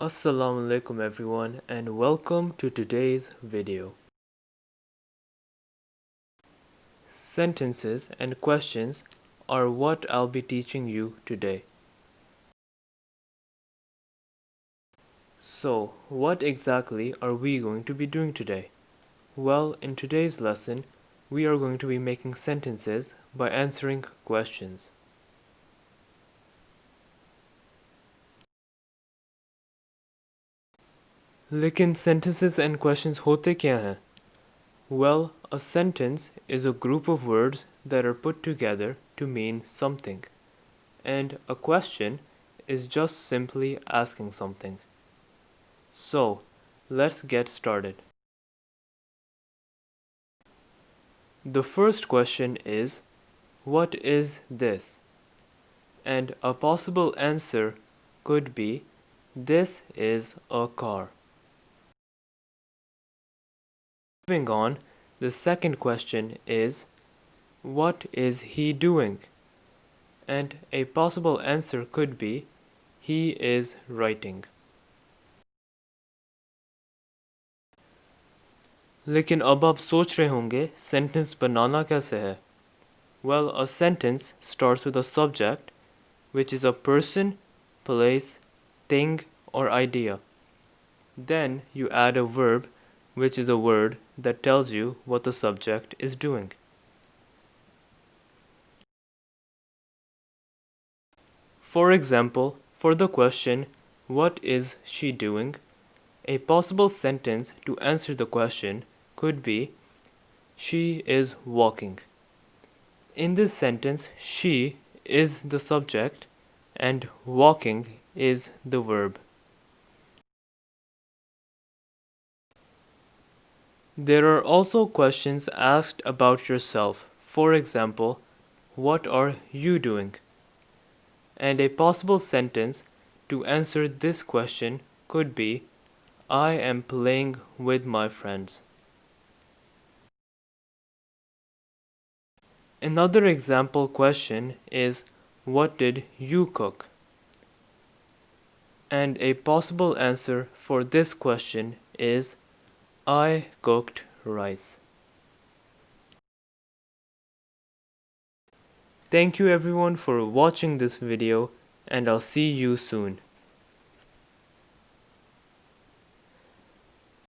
Assalamu alaikum everyone and welcome to today's video. Sentences and questions are what I'll be teaching you today. So, what exactly are we going to be doing today? Well, in today's lesson, we are going to be making sentences by answering questions. लेकिन sentences and questions होते क्या हैं? Well, a sentence is a group of words that are put together to mean something, and a question is just simply asking something. So, let's get started. The first question is, what is this? And a possible answer could be, this is a car. Moving on, the second question is, what is he doing? And a possible answer could be, he is writing. लेकिन अब आप सोच रहे होंगे sentence बनाना कैसे है? Well, a sentence starts with a subject, which is a person, place, thing, or idea. Then you add a verb, which is a word that tells you what the subject is doing. For example, for the question, what is she doing? A possible sentence to answer the question could be, she is walking. In this sentence, she is the subject and walking is the verb. There are also questions asked about yourself. For example, what are you doing? And a possible sentence to answer this question could be, I am playing with my friends. Another example question is, what did you cook? And a possible answer for this question is, I cooked rice. Thank you everyone for watching this video, and I'll see you soon.